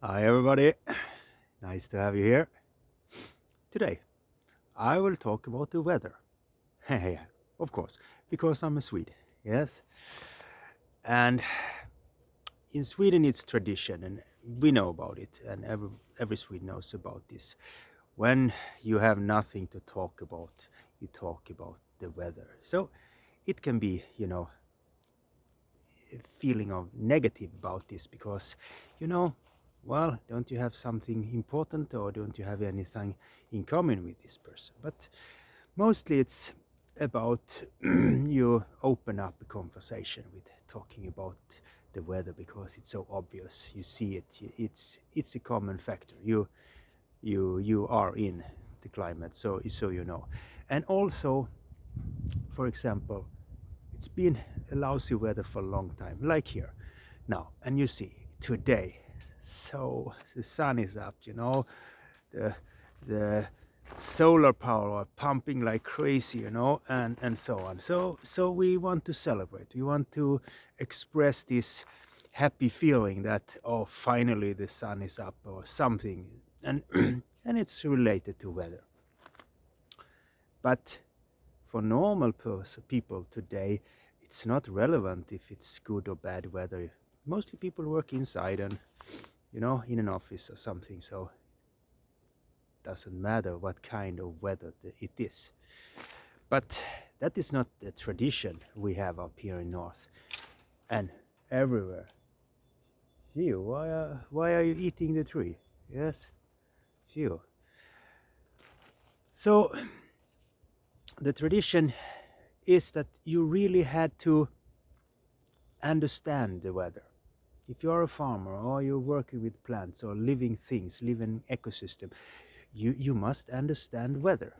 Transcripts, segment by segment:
Hi everybody, nice to have you here. Today I will talk about the weather. Yeah, of course, because I'm a Swede, yes. And in Sweden it's tradition and we know about it and every Swede knows about this. When you have nothing to talk about, you talk about the weather. So it can be, a feeling of negative about this because, you know, well, don't you have something important or don't you have anything in common with this person? But mostly it's about you open up a conversation with talking about the weather because it's so obvious. You see it. It's a common factor. You are in the climate, so you know. And also, for example, it's been a lousy weather for a long time, like here now. And you see today, so the sun is up, the the solar power are pumping like crazy, and so on. So we want to celebrate. We want to express this happy feeling that finally the sun is up or something, and and it's related to weather. But for normal people today, it's not relevant if it's good or bad weather. Mostly people work inside and, in an office or something, so it doesn't matter what kind of weather it is. But that is not the tradition we have up here in North and everywhere. Gio, why are you eating the tree? Yes, Gio. So the tradition is that you really had to understand the weather. If you are a farmer or you're working with plants or living things, living ecosystem, you must understand weather,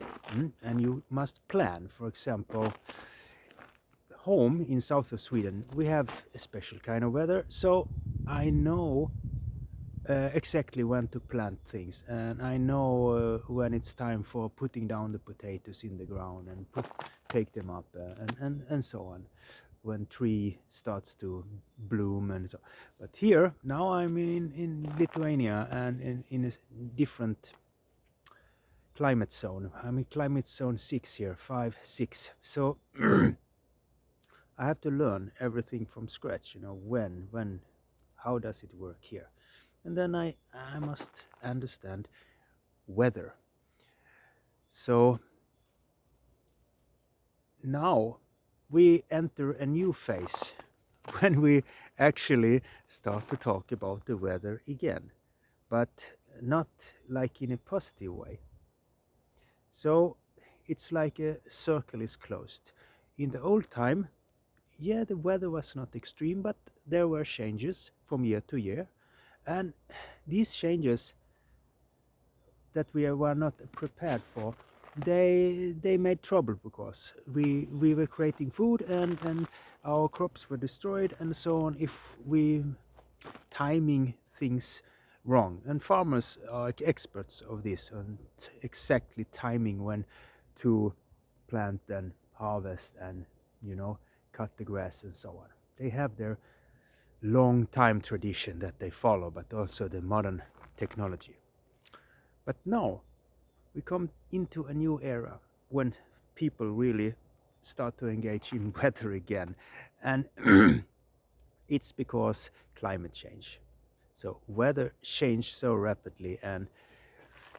and you must plan. For example, home in south of Sweden, we have a special kind of weather, so I know exactly when to plant things, and I know when it's time for putting down the potatoes in the ground and take them up, and so on, when tree starts to bloom and so. But here now I'm in Lithuania and in a different climate zone. I'm in climate zone 6 here, 5, 6. So I have to learn everything from scratch, when, how does it work here? And then I must understand weather. So now we enter a new phase when we actually start to talk about the weather again, but not like in a positive way. So it's like a circle is closed. In the old time, yeah, the weather was not extreme, but there were changes from year to year. And these changes that we were not prepared for, they made trouble because we were creating food and our crops were destroyed and so on if we timing things wrong. And farmers are experts of this and exactly timing when to plant and harvest and cut the grass and so on. They have their long time tradition that they follow, but also the modern technology. But now we come into a new era when people really start to engage in weather again, and it's because climate change. So weather changed so rapidly, and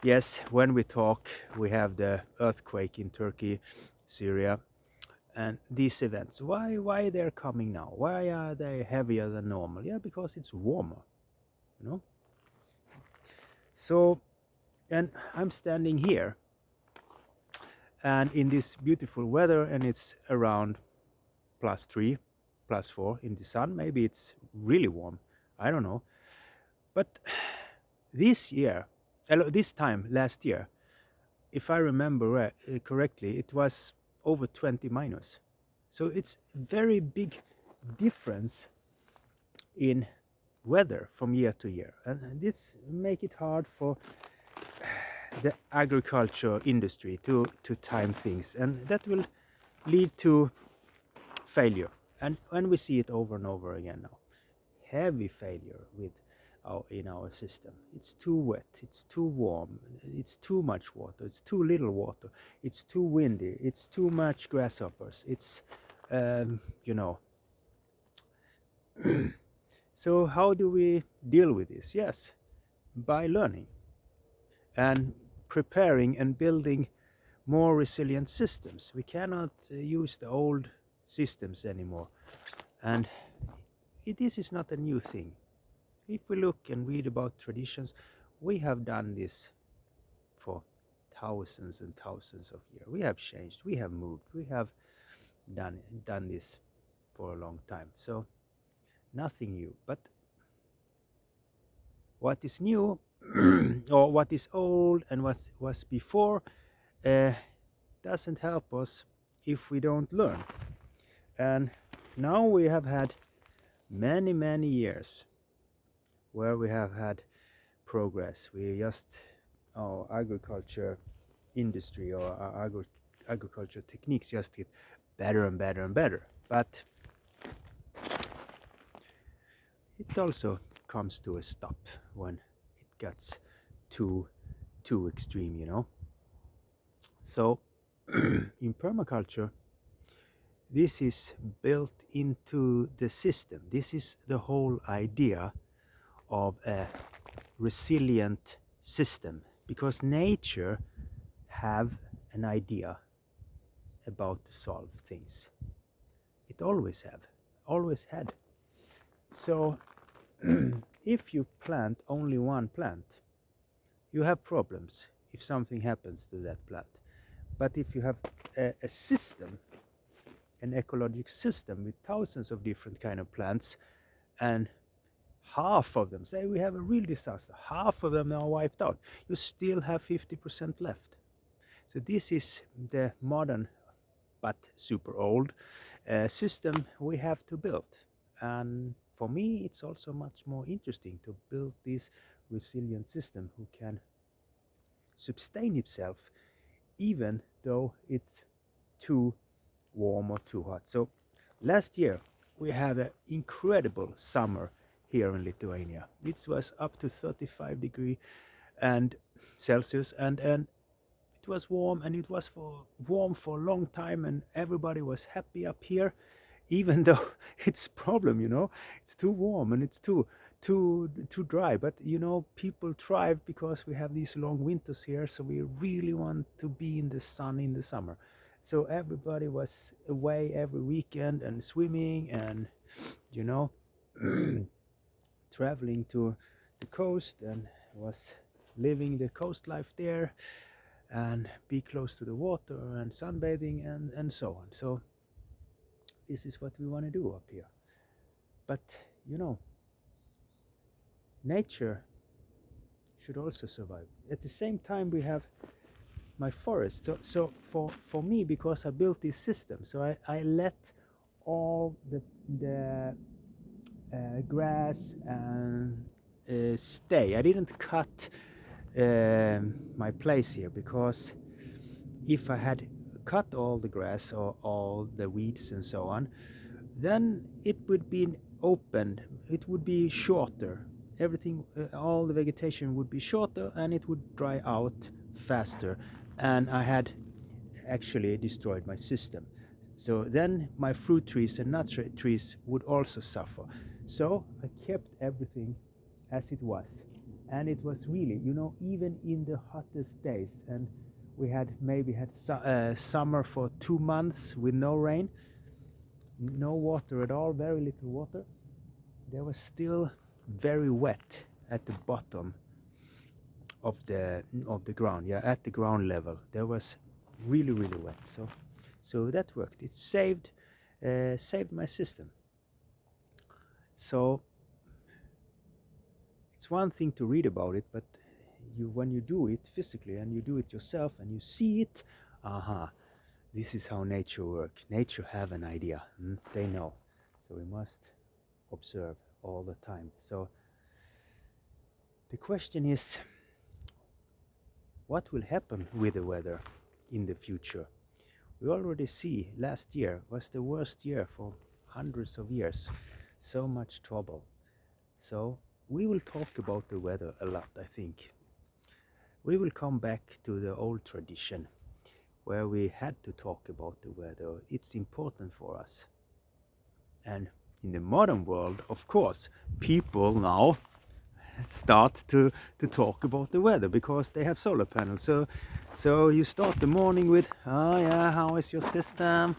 yes, when we talk, we have the earthquake in Turkey, Syria, and these events. Why they're coming now? Why are they heavier than normal? Yeah, because it's warmer, you know. So, and I'm standing here and in this beautiful weather, and it's around +3, +4 in the sun. Maybe it's really warm, I don't know. But this year, this time last year, if I remember correctly, it was over 20 minus. So it's very big difference in weather from year to year, and this make it hard for the agriculture industry to time things, and that will lead to failure. And when we see it over and over again now, heavy failure with in our system. It's too wet, it's too warm, it's too much water, it's too little water, it's too windy, it's too much grasshoppers, it's you know. So how do we deal with this? Yes, by learning and preparing and building more resilient systems. We cannot use the old systems anymore. And this is not a new thing. If we look and read about traditions, we have done this for thousands and thousands of years. We have changed, we have moved, we have done this for a long time. So nothing new. But what is new or what is old and what was before doesn't help us if we don't learn. And now we have had many years where we have had progress. We just our agriculture industry or our agriculture techniques just get better and better and better. But it also comes to a stop when it gets too extreme, you know. So in permaculture, this is built into the system. This is the whole idea of a resilient system, because nature have an idea about to solve things. It always have, always had. So if you plant only one plant, you have problems if something happens to that plant. But if you have a system, an ecological system with thousands of different kind of plants, and half of them, say we have a real disaster, half of them are wiped out, you still have 50% left. So this is the modern but super old system we have to build. And for me, it's also much more interesting to build this resilient system who can sustain itself even though it's too warm or too hot. So last year we had an incredible summer here in Lithuania. It was up to 35 degrees and Celsius, and it was warm, and it was warm for a long time, and everybody was happy up here, even though it's a problem, you know, it's too warm and it's too dry. But you know, people thrive because we have these long winters here, so we really want to be in the sun in the summer. So everybody was away every weekend and swimming and, you know, traveling to the coast, and was living the coast life there and be close to the water and sunbathing and so on. So this is what we want to do up here. But you know, nature should also survive. At the same time, we have my forest. So for me, because I built this system, so I let all the grass and stay. I didn't cut my place here, because if I had cut all the grass or all the weeds and so on, then it would be open, it would be shorter, everything, all the vegetation would be shorter, and it would dry out faster, and I had actually destroyed my system. So then my fruit trees and nut trees would also suffer. So I kept everything as it was, and it was really, you know, even in the hottest days, and we had maybe had summer for 2 months with no rain, no water at all, very little water. There was still very wet at the bottom of the ground, yeah, at the ground level. There was really wet. So that worked. It saved my system. So it's one thing to read about it, but when you do it physically and you do it yourself and you see it, this is how nature works. Nature have an idea. They know. So we must observe all the time. So the question is, what will happen with the weather in the future? We already see last year was the worst year for hundreds of years. So much trouble. So we will talk about the weather a lot, I think. We will come back to the old tradition where we had to talk about the weather. It's important for us. And in the modern world, of course, people now start to talk about the weather because they have solar panels. So you start the morning with, oh yeah, how is your system?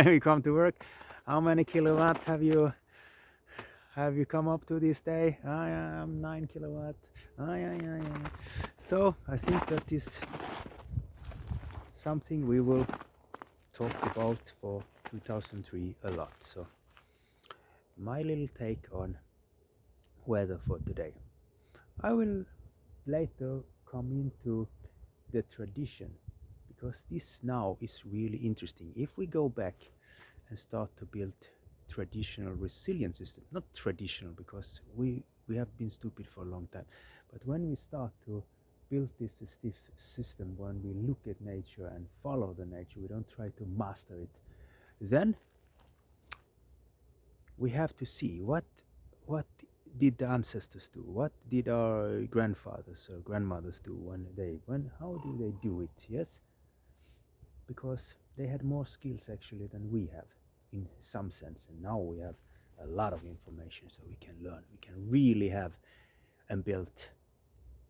You come to work, how many kilowatt have you come up to this day? Oh yeah, I'm 9 kilowatt. Oh yeah. So I think that is something we will talk about for 2003 a lot. So my little take on weather for today. I will later come into the tradition because this now is really interesting. If we go back and start to build traditional resilience system, not traditional because we have been stupid for a long time, but when we start to build this system, when we look at nature and follow the nature, we don't try to master it, then we have to see what did the ancestors do, what did our grandfathers or grandmothers do how do they do it? Yes, because they had more skills actually than we have in some sense, and now we have a lot of information, so we can learn, we can really have and build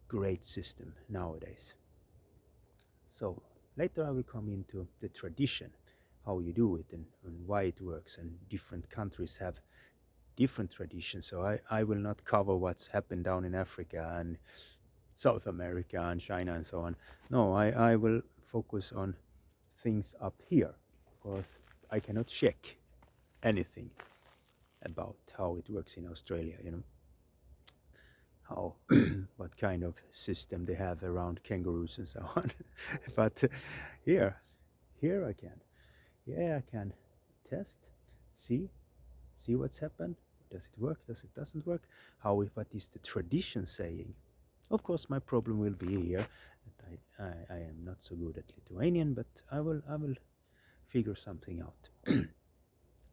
great system nowadays. So later I will come into the tradition, how you do it and why it works, and different countries have different traditions. So I will not cover what's happened down in Africa and South America and China and so on. No, I will focus on things up here because I cannot check anything about how it works in Australia, how what kind of system they have around kangaroos and so on. But here I can test, see what's happened. Does it work? Does it doesn't work? What is the tradition saying? Of course, my problem will be here that I am not so good at Lithuanian, but I will figure something out.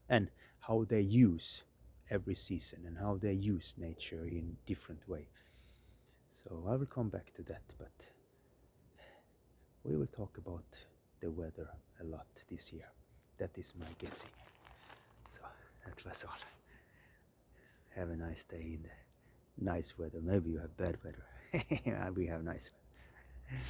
And how they use every season and how they use nature in different way. So I will come back to that, but we will talk about the weather a lot this year. That is my guessing. So that was all. Have a nice day in the nice weather. Maybe you have bad weather. We have nice weather.